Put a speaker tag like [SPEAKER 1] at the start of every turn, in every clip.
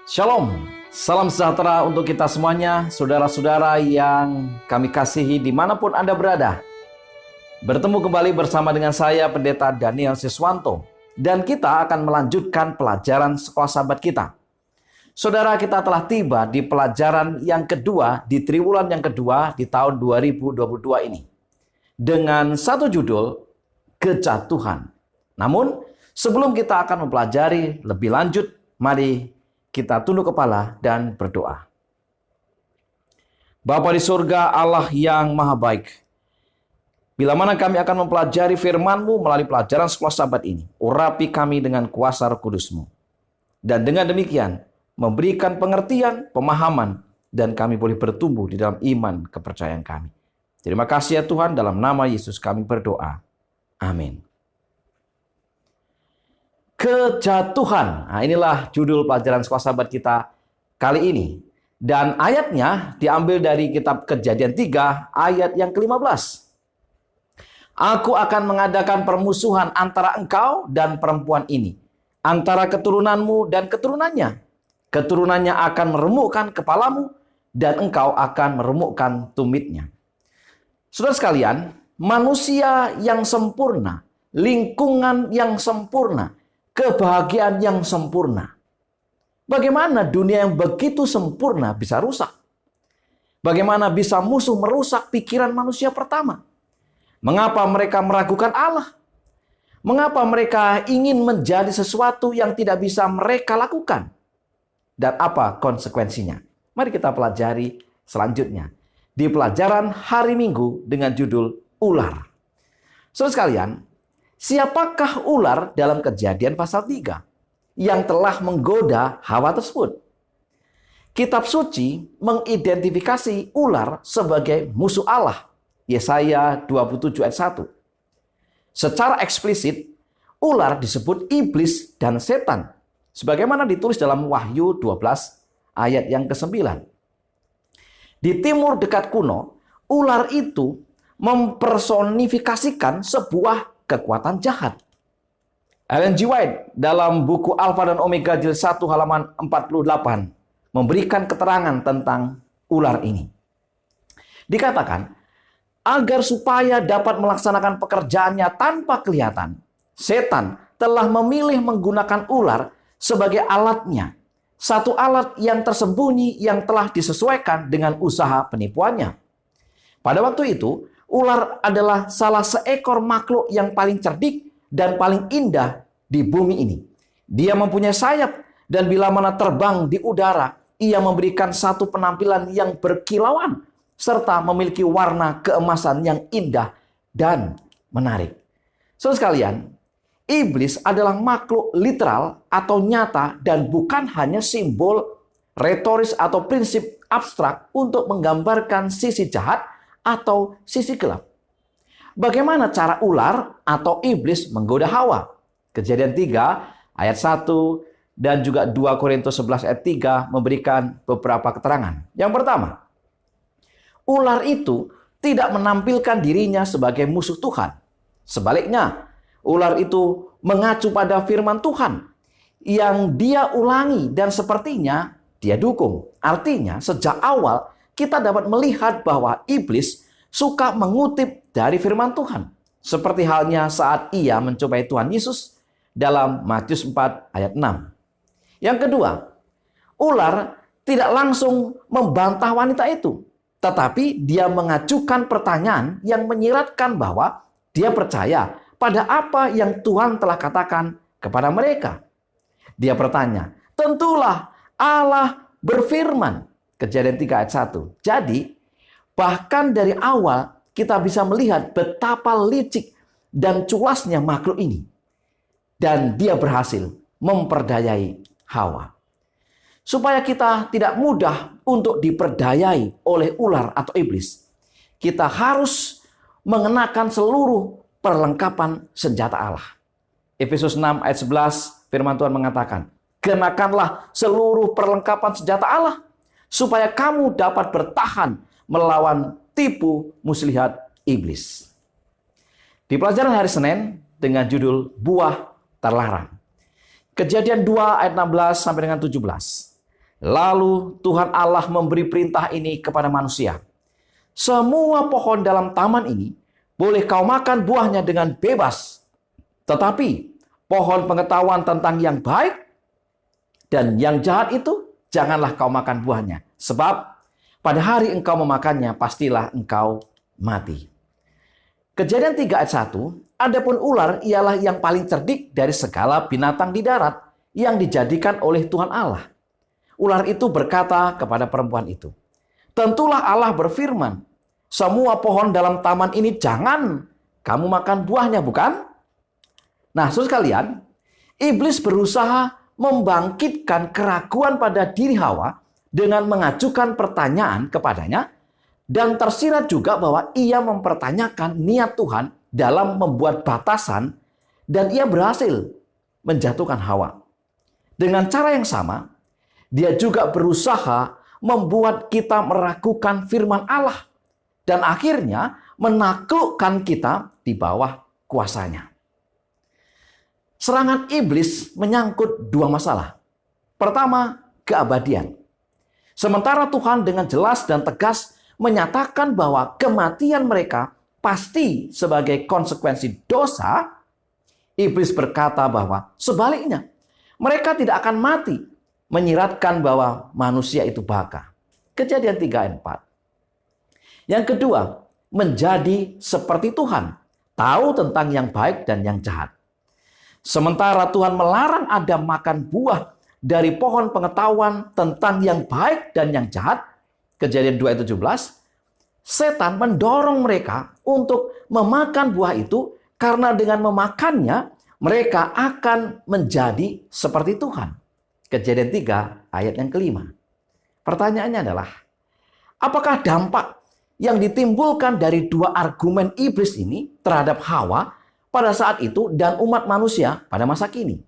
[SPEAKER 1] Shalom, salam sejahtera untuk kita semuanya, saudara-saudara yang kami kasihi dimanapun Anda berada. Bertemu kembali bersama dengan saya, Pendeta Daniel Siswanto. Dan kita akan melanjutkan pelajaran sekolah sahabat kita. Saudara, kita telah tiba di pelajaran yang kedua, di triwulan yang kedua di tahun 2022 ini. Dengan satu judul, Kejatuhan. Namun, sebelum kita akan mempelajari lebih lanjut, mari kita tunduk kepala dan berdoa. Bapa di surga, Allah yang maha baik, bila mana kami akan mempelajari firman-Mu melalui pelajaran sekolah sahabat ini, urapi kami dengan kuasa Roh Kudus-Mu. Dan dengan demikian, memberikan pengertian, pemahaman, dan kami boleh bertumbuh di dalam iman kepercayaan kami. Terima kasih ya Tuhan, dalam nama Yesus kami berdoa. Amin. Kejatuhan. Nah, inilah judul pelajaran sekolah sahabat kita kali ini. Dan ayatnya diambil dari kitab Kejadian 3 ayat yang ke-15. Aku akan mengadakan permusuhan antara engkau dan perempuan ini, antara keturunanmu dan keturunannya. Keturunannya akan meremukkan kepalamu, dan engkau akan meremukkan tumitnya. Saudara sekalian, manusia yang sempurna, lingkungan yang sempurna, kebahagiaan yang sempurna. Bagaimana dunia yang begitu sempurna bisa rusak? Bagaimana bisa musuh merusak pikiran manusia pertama? Mengapa mereka meragukan Allah? Mengapa mereka ingin menjadi sesuatu yang tidak bisa mereka lakukan? Dan apa konsekuensinya? Mari kita pelajari selanjutnya di pelajaran hari Minggu dengan judul Ular. Saudara sekalian, siapakah ular dalam Kejadian pasal 3 yang telah menggoda Hawa tersebut? Kitab suci mengidentifikasi ular sebagai musuh Allah. Yesaya 27 ayat 1. Secara eksplisit, ular disebut iblis dan setan, sebagaimana ditulis dalam Wahyu 12 ayat yang ke-9. Di timur dekat kuno, ular itu mempersonifikasikan sebuah kekuatan jahat. Ellen G. White dalam buku Alfa dan Omega jilid 1 halaman 48 memberikan keterangan tentang ular ini. Dikatakan, agar supaya dapat melaksanakan pekerjaannya tanpa kelihatan, setan telah memilih menggunakan ular sebagai alatnya. Satu alat yang tersembunyi yang telah disesuaikan dengan usaha penipuannya. Pada waktu itu, ular adalah salah seekor makhluk yang paling cerdik dan paling indah di bumi ini. Dia mempunyai sayap dan bila mana terbang di udara, ia memberikan satu penampilan yang berkilauan serta memiliki warna keemasan yang indah dan menarik. Saudara sekalian, iblis adalah makhluk literal atau nyata dan bukan hanya simbol retoris atau prinsip abstrak untuk menggambarkan sisi jahat atau sisi gelap. Bagaimana cara ular atau iblis menggoda Hawa? Kejadian 3 ayat 1 dan juga 2 Korintus 11 ayat 3 memberikan beberapa keterangan. Yang pertama, ular itu tidak menampilkan dirinya sebagai musuh Tuhan. Sebaliknya, ular itu mengacu pada firman Tuhan yang dia ulangi dan sepertinya dia dukung. Artinya, sejak awal kita dapat melihat bahwa iblis suka mengutip dari firman Tuhan. Seperti halnya saat ia mencobai Tuhan Yesus dalam Matius 4 ayat 6. Yang kedua, ular tidak langsung membantah wanita itu. Tetapi dia mengajukan pertanyaan yang menyiratkan bahwa dia percaya pada apa yang Tuhan telah katakan kepada mereka. Dia bertanya, tentulah Allah berfirman. Kejadian 3 ayat 1. Jadi, bahkan dari awal kita bisa melihat betapa licik dan culasnya makhluk ini. Dan dia berhasil memperdayai Hawa. Supaya kita tidak mudah untuk diperdayai oleh ular atau iblis, kita harus mengenakan seluruh perlengkapan senjata Allah. Efesus 6 ayat 11 firman Tuhan mengatakan, kenakanlah seluruh perlengkapan senjata Allah, supaya kamu dapat bertahan melawan tipu muslihat iblis. Di pelajaran hari Senin dengan judul Buah Terlarang. Kejadian 2 ayat 16 sampai dengan 17. Lalu Tuhan Allah memberi perintah ini kepada manusia. Semua pohon dalam taman ini boleh kau makan buahnya dengan bebas. Tetapi pohon pengetahuan tentang yang baik dan yang jahat itu janganlah kau makan buahnya. Sebab pada hari engkau memakannya pastilah engkau mati. Kejadian 3 ayat 1, adapun ular ialah yang paling cerdik dari segala binatang di darat yang dijadikan oleh Tuhan Allah. Ular itu berkata kepada perempuan itu, tentulah Allah berfirman, semua pohon dalam taman ini jangan kamu makan buahnya, bukan? Nah, saudara sekalian, iblis berusaha membangkitkan keraguan pada diri Hawa dengan mengajukan pertanyaan kepadanya, dan tersirat juga bahwa ia mempertanyakan niat Tuhan dalam membuat batasan, dan ia berhasil menjatuhkan Hawa. Dengan cara yang sama, dia juga berusaha membuat kita meragukan firman Allah dan akhirnya menaklukkan kita di bawah kuasanya. Serangan iblis menyangkut 2 masalah. Pertama, keabadian. Sementara Tuhan dengan jelas dan tegas menyatakan bahwa kematian mereka pasti sebagai konsekuensi dosa, iblis berkata bahwa sebaliknya, mereka tidak akan mati, menyiratkan bahwa manusia itu baka. Kejadian 3 ayat 4. Yang kedua, menjadi seperti Tuhan, tahu tentang yang baik dan yang jahat. Sementara Tuhan melarang Adam makan buah dari pohon pengetahuan tentang yang baik dan yang jahat, Kejadian 2 ayat 17, setan mendorong mereka untuk memakan buah itu karena dengan memakannya mereka akan menjadi seperti Tuhan. Kejadian 3 ayat yang kelima. Pertanyaannya adalah, apakah dampak yang ditimbulkan dari 2 argumen iblis ini terhadap Hawa pada saat itu dan umat manusia pada masa kini?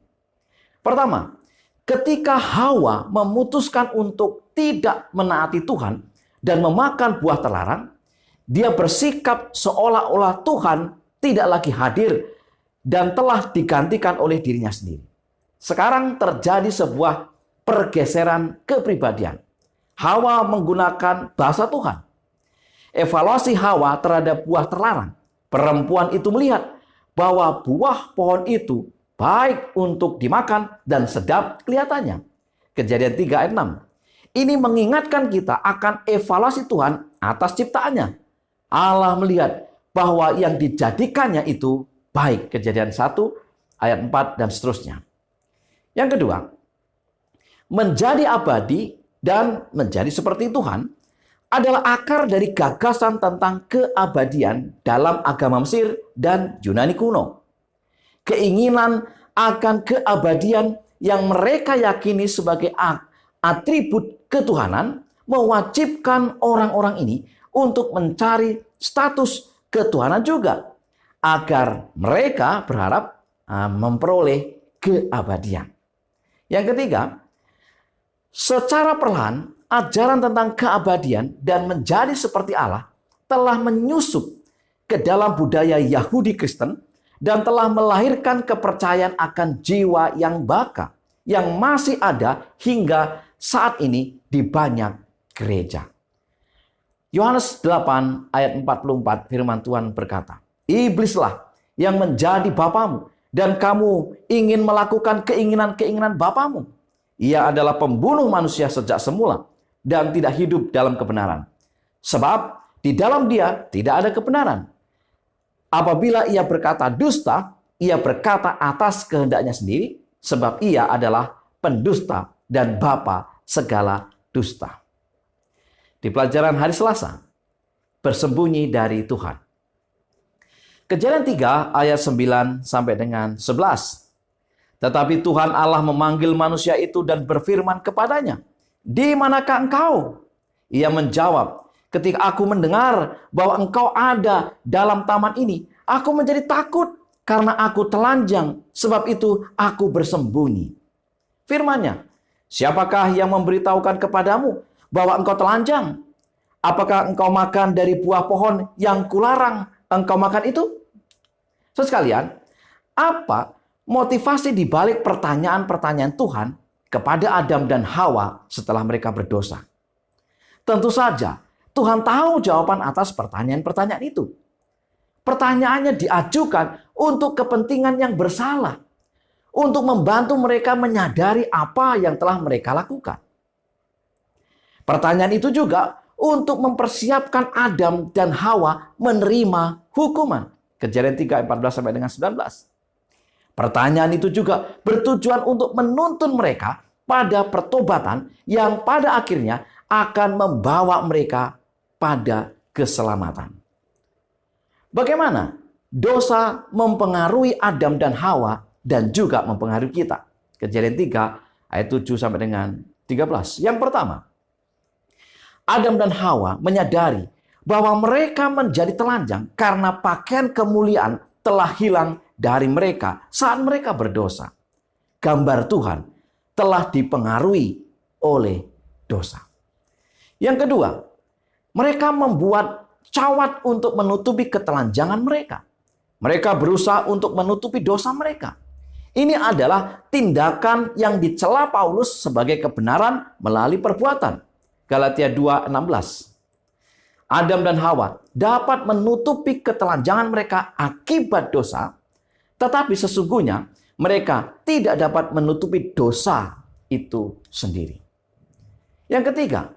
[SPEAKER 1] Pertama, ketika Hawa memutuskan untuk tidak menaati Tuhan dan memakan buah terlarang, dia bersikap seolah-olah Tuhan tidak lagi hadir dan telah digantikan oleh dirinya sendiri. Sekarang terjadi sebuah pergeseran kepribadian. Hawa menggunakan bahasa Tuhan. Evaluasi Hawa terhadap buah terlarang. Perempuan itu melihat bahwa buah pohon itu baik untuk dimakan dan sedap kelihatannya. Kejadian 3 ayat 6. Ini mengingatkan kita akan evaluasi Tuhan atas ciptaannya. Allah melihat bahwa yang dijadikannya itu baik. Kejadian 1 ayat 4 dan seterusnya. Yang kedua, menjadi abadi dan menjadi seperti Tuhan adalah akar dari gagasan tentang keabadian dalam agama Mesir dan Yunani kuno. Keinginan akan keabadian yang mereka yakini sebagai atribut ketuhanan mewajibkan orang-orang ini untuk mencari status ketuhanan juga agar mereka berharap memperoleh keabadian. Yang ketiga, secara perlahan ajaran tentang keabadian dan menjadi seperti Allah telah menyusup ke dalam budaya Yahudi Kristen dan telah melahirkan kepercayaan akan jiwa yang baka yang masih ada hingga saat ini di banyak gereja. Yohanes 8 ayat 44 firman Tuhan berkata, iblislah yang menjadi bapamu dan kamu ingin melakukan keinginan-keinginan bapamu. Ia adalah pembunuh manusia sejak semula dan tidak hidup dalam kebenaran. Sebab di dalam dia tidak ada kebenaran. Apabila ia berkata dusta, ia berkata atas kehendaknya sendiri, sebab ia adalah pendusta dan bapa segala dusta. Di pelajaran hari Selasa, bersembunyi dari Tuhan. Kejadian 3 ayat 9 sampai dengan 11. Tetapi Tuhan Allah memanggil manusia itu dan berfirman kepadanya, di manakah engkau? Ia menjawab, ketika aku mendengar bahwa engkau ada dalam taman ini, aku menjadi takut karena aku telanjang, sebab itu aku bersembunyi. Firman-Nya, siapakah yang memberitahukan kepadamu bahwa engkau telanjang? Apakah engkau makan dari buah pohon yang kularang engkau makan itu? Saudara sekalian, apa motivasi di balik pertanyaan-pertanyaan Tuhan kepada Adam dan Hawa setelah mereka berdosa? Tentu saja Tuhan tahu jawaban atas pertanyaan-pertanyaan itu. Pertanyaannya diajukan untuk kepentingan yang bersalah, untuk membantu mereka menyadari apa yang telah mereka lakukan. Pertanyaan itu juga untuk mempersiapkan Adam dan Hawa menerima hukuman. Kejadian 3 ayat 14 sampai dengan 19. Pertanyaan itu juga bertujuan untuk menuntun mereka pada pertobatan yang pada akhirnya akan membawa mereka pada keselamatan. Bagaimana dosa mempengaruhi Adam dan Hawa dan juga mempengaruhi kita? Kejadian 3 ayat 7 sampai dengan 13. Yang pertama, Adam dan Hawa menyadari bahwa mereka menjadi telanjang karena pakaian kemuliaan telah hilang dari mereka saat mereka berdosa. Gambar Tuhan telah dipengaruhi oleh dosa. Yang kedua, mereka membuat cawat untuk menutupi ketelanjangan mereka. Mereka berusaha untuk menutupi dosa mereka. Ini adalah tindakan yang dicela Paulus sebagai kebenaran melalui perbuatan. Galatia 2:16. Adam dan Hawa dapat menutupi ketelanjangan mereka akibat dosa, tetapi sesungguhnya mereka tidak dapat menutupi dosa itu sendiri. Yang ketiga,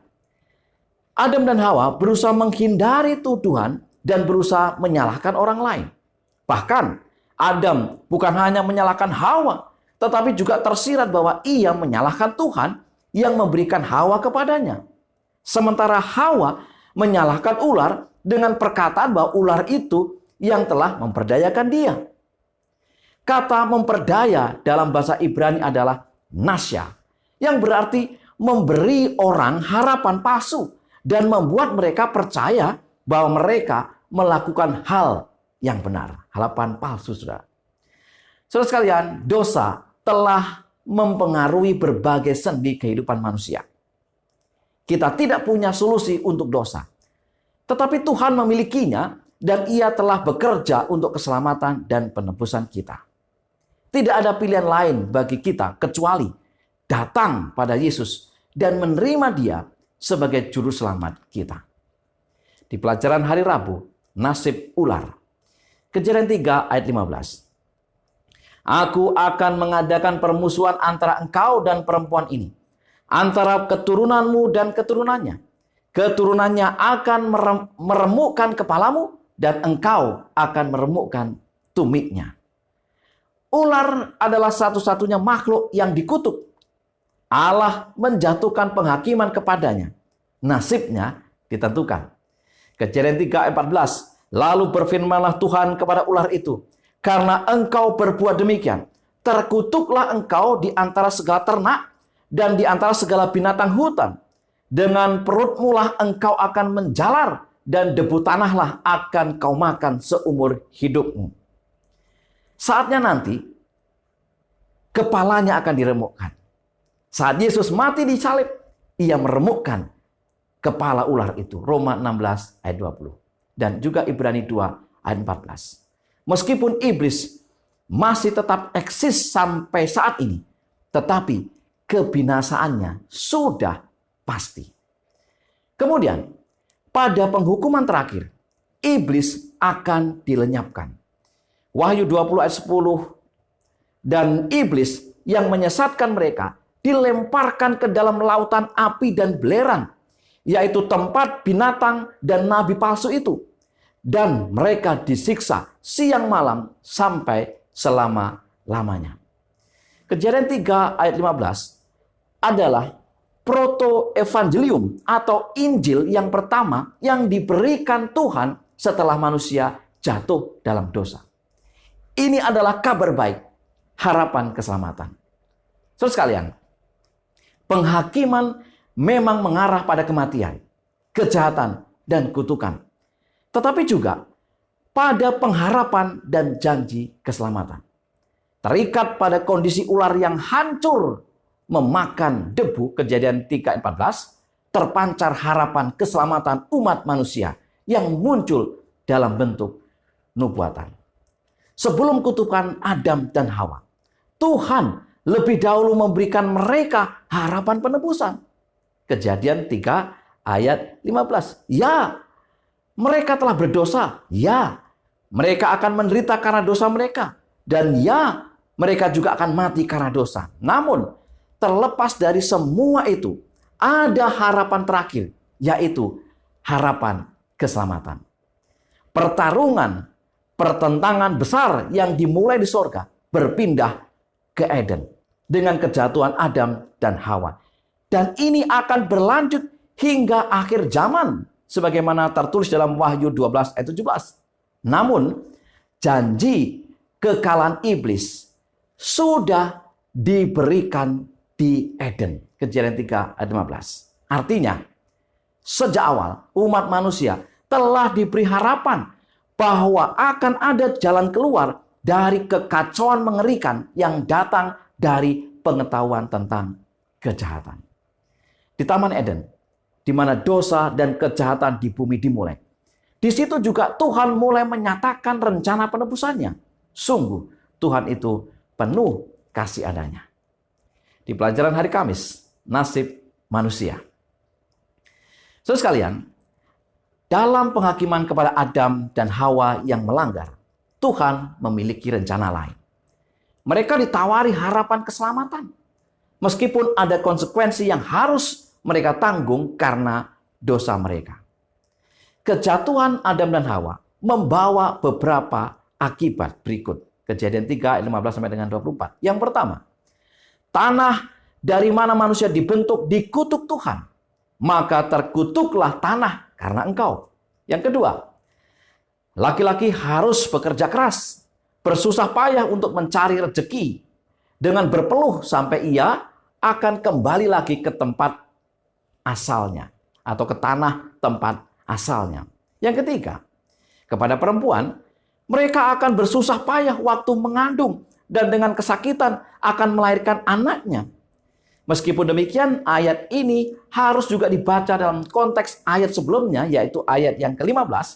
[SPEAKER 1] Adam dan Hawa berusaha menghindari tuduhan dan berusaha menyalahkan orang lain. Bahkan Adam bukan hanya menyalahkan Hawa, tetapi juga tersirat bahwa ia menyalahkan Tuhan yang memberikan Hawa kepadanya. Sementara Hawa menyalahkan ular dengan perkataan bahwa ular itu yang telah memperdayakan dia. Kata memperdaya dalam bahasa Ibrani adalah nasya, yang berarti memberi orang harapan palsu dan membuat mereka percaya bahwa mereka melakukan hal yang benar. Harapan palsu, saudara. Saudara sekalian, dosa telah mempengaruhi berbagai sendi kehidupan manusia. Kita tidak punya solusi untuk dosa. Tetapi Tuhan memilikinya dan ia telah bekerja untuk keselamatan dan penebusan kita. Tidak ada pilihan lain bagi kita kecuali datang pada Yesus dan menerima dia sebagai juru selamat kita. Di pelajaran hari Rabu, nasib ular. Kejadian 3 ayat 15. Aku akan mengadakan permusuhan antara engkau dan perempuan ini, antara keturunanmu dan keturunannya. Keturunannya akan meremukkan kepalamu dan engkau akan meremukkan tumitnya. Ular adalah satu-satunya makhluk yang dikutuk. Allah menjatuhkan penghakiman kepadanya. Nasibnya ditentukan. Kejadian 3 ayat 14. Lalu berfirmanlah Tuhan kepada ular itu, karena engkau berbuat demikian, terkutuklah engkau di antara segala ternak dan di antara segala binatang hutan. Dengan perutmu lah engkau akan menjalar, dan debu tanahlah akan kau makan seumur hidupmu. Saatnya nanti, kepalanya akan diremukkan. Saat Yesus mati di salib, ia meremukkan kepala ular itu. Roma 16 ayat 20. Dan juga Ibrani 2 ayat 14. Meskipun iblis masih tetap eksis sampai saat ini, tetapi kebinasaannya sudah pasti. Kemudian, pada penghukuman terakhir, iblis akan dilenyapkan. Wahyu 20 ayat 10. Dan iblis yang menyesatkan mereka dilemparkan ke dalam lautan api dan belerang, yaitu tempat binatang dan nabi palsu itu. Dan mereka disiksa siang malam sampai selama-lamanya. Kejadian 3 ayat 15 adalah proto-evangelium atau Injil yang pertama yang diberikan Tuhan setelah manusia jatuh dalam dosa. Ini adalah kabar baik, harapan keselamatan. Saudara sekalian, penghakiman memang mengarah pada kematian, kejahatan, dan kutukan. Tetapi juga pada pengharapan dan janji keselamatan. Terikat pada kondisi ular yang hancur memakan debu, Kejadian 3:14, terpancar harapan keselamatan umat manusia yang muncul dalam bentuk nubuatan. Sebelum kutukan Adam dan Hawa, Tuhan lebih dahulu memberikan mereka harapan penebusan. Kejadian 3 ayat 15. Ya, mereka telah berdosa. Ya, mereka akan menderita karena dosa mereka. Dan ya, mereka juga akan mati karena dosa. Namun, terlepas dari semua itu, ada harapan terakhir, yaitu harapan keselamatan. Pertarungan, pertentangan besar yang dimulai di sorga berpindah ke Eden dengan kejatuhan Adam dan Hawa. Dan ini akan berlanjut hingga akhir zaman, sebagaimana tertulis dalam Wahyu 12 ayat 17. Namun, janji kekalahan iblis sudah diberikan di Eden. Kejadian 3 ayat 15. Artinya, sejak awal umat manusia telah diberi harapan bahwa akan ada jalan keluar dari kekacauan mengerikan yang datang dari pengetahuan tentang kejahatan. Di Taman Eden, di mana dosa dan kejahatan di bumi dimulai, di situ juga Tuhan mulai menyatakan rencana penebusannya. Sungguh, Tuhan itu penuh kasih adanya. Di pelajaran hari Kamis, nasib manusia. Saudara sekalian, dalam penghakiman kepada Adam dan Hawa yang melanggar, Tuhan memiliki rencana lain. Mereka ditawari harapan keselamatan, meskipun ada konsekuensi yang harus mereka tanggung karena dosa mereka. Kejatuhan Adam dan Hawa membawa beberapa akibat berikut. Kejadian 3 ayat 15 sampai dengan 24. Yang pertama, tanah dari mana manusia dibentuk dikutuk Tuhan, maka terkutuklah tanah karena engkau. Yang kedua, laki-laki harus bekerja keras, bersusah payah untuk mencari rezeki dengan berpeluh sampai ia akan kembali lagi ke tempat asalnya atau ke tanah tempat asalnya. Yang ketiga, kepada perempuan, mereka akan bersusah payah waktu mengandung dan dengan kesakitan akan melahirkan anaknya. Meskipun demikian, ayat ini harus juga dibaca dalam konteks ayat sebelumnya, yaitu ayat yang ke-15,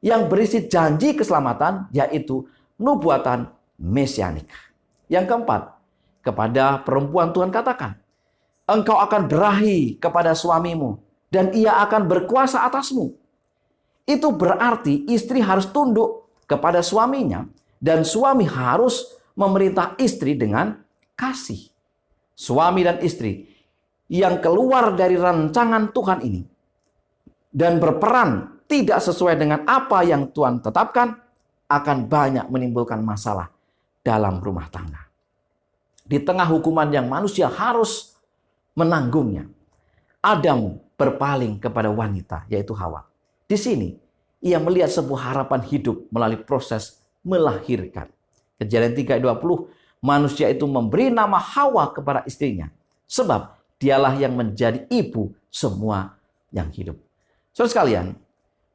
[SPEAKER 1] yang berisi janji keselamatan, yaitu nubuatan mesianik. Yang keempat, kepada perempuan Tuhan katakan, engkau akan berahi kepada suamimu, dan ia akan berkuasa atasmu. Itu berarti istri harus tunduk kepada suaminya, dan suami harus memerintah istri dengan kasih. Suami dan istri yang keluar dari rancangan Tuhan ini dan berperan tidak sesuai dengan apa yang Tuhan tetapkan akan banyak menimbulkan masalah dalam rumah tangga. Di tengah hukuman yang manusia harus menanggungnya, Adam berpaling kepada wanita, yaitu Hawa. Di sini, ia melihat sebuah harapan hidup melalui proses melahirkan. Kejadian 3:20, manusia itu memberi nama Hawa kepada istrinya, sebab dialah yang menjadi ibu semua yang hidup. Saudara sekalian,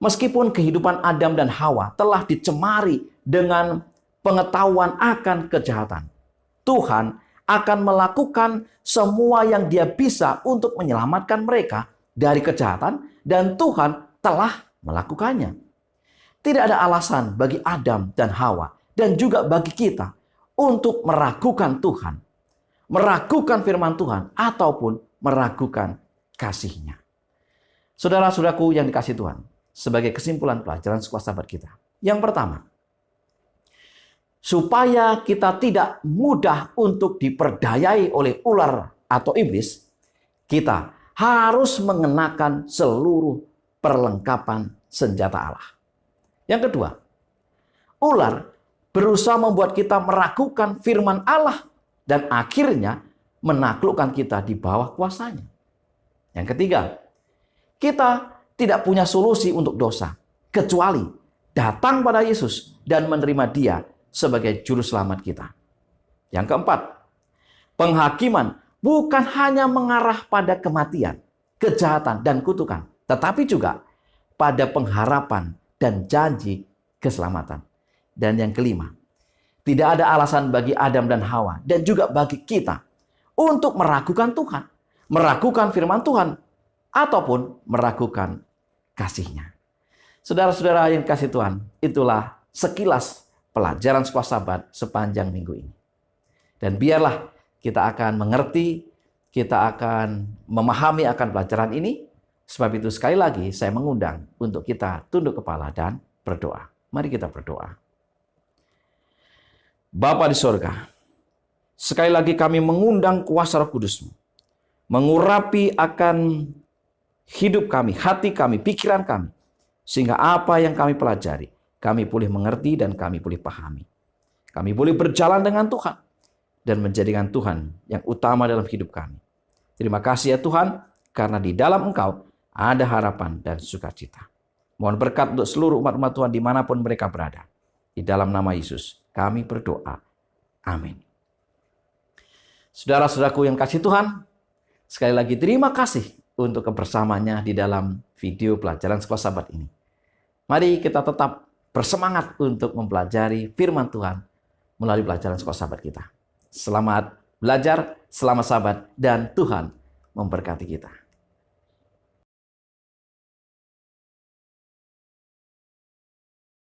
[SPEAKER 1] meskipun kehidupan Adam dan Hawa telah dicemari dengan pengetahuan akan kejahatan, Tuhan akan melakukan semua yang Dia bisa untuk menyelamatkan mereka dari kejahatan, dan Tuhan telah melakukannya. Tidak ada alasan bagi Adam dan Hawa dan juga bagi kita untuk meragukan Tuhan, meragukan firman Tuhan, ataupun meragukan kasih-Nya. Saudara-saudaraku yang dikasihi Tuhan, sebagai kesimpulan pelajaran sekolah sahabat kita. Yang pertama, supaya kita tidak mudah untuk diperdayai oleh ular atau iblis, kita harus mengenakan seluruh perlengkapan senjata Allah. Yang kedua, ular berusaha membuat kita meragukan firman Allah dan akhirnya menaklukkan kita di bawah kuasanya. Yang ketiga, kita tidak punya solusi untuk dosa kecuali datang pada Yesus dan menerima Dia sebagai juru selamat kita. Yang keempat, penghakiman bukan hanya mengarah pada kematian, kejahatan, dan kutukan, tetapi juga pada pengharapan dan janji keselamatan. Dan yang kelima, tidak ada alasan bagi Adam dan Hawa dan juga bagi kita untuk meragukan Tuhan, meragukan firman Tuhan, ataupun meragukan kasih-Nya. Saudara-saudara yang kasih Tuhan, itulah sekilas pelajaran sekolah Sabat sepanjang minggu ini. Dan biarlah kita akan mengerti, kita akan memahami akan pelajaran ini. Sebab itu sekali lagi saya mengundang untuk kita tunduk kepala dan berdoa. Mari kita berdoa. Bapa di sorga, sekali lagi kami mengundang kuasa Roh Kudus-Mu, mengurapi akan hidup kami, hati kami, pikiran kami, sehingga apa yang kami pelajari, kami boleh mengerti dan kami boleh pahami. Kami boleh berjalan dengan Tuhan dan menjadikan Tuhan yang utama dalam hidup kami. Terima kasih ya Tuhan, karena di dalam Engkau ada harapan dan sukacita. Mohon berkat untuk seluruh umat-umat Tuhan dimanapun mereka berada. Di dalam nama Yesus kami berdoa. Amin. Saudara-saudaraku yang kasih Tuhan, sekali lagi terima kasih untuk kebersamaannya di dalam video pelajaran Sekolah Sabat ini. Mari kita tetap bersemangat untuk mempelajari firman Tuhan melalui pelajaran Sekolah Sabat kita. Selamat belajar, selamat sabat, dan Tuhan memberkati kita.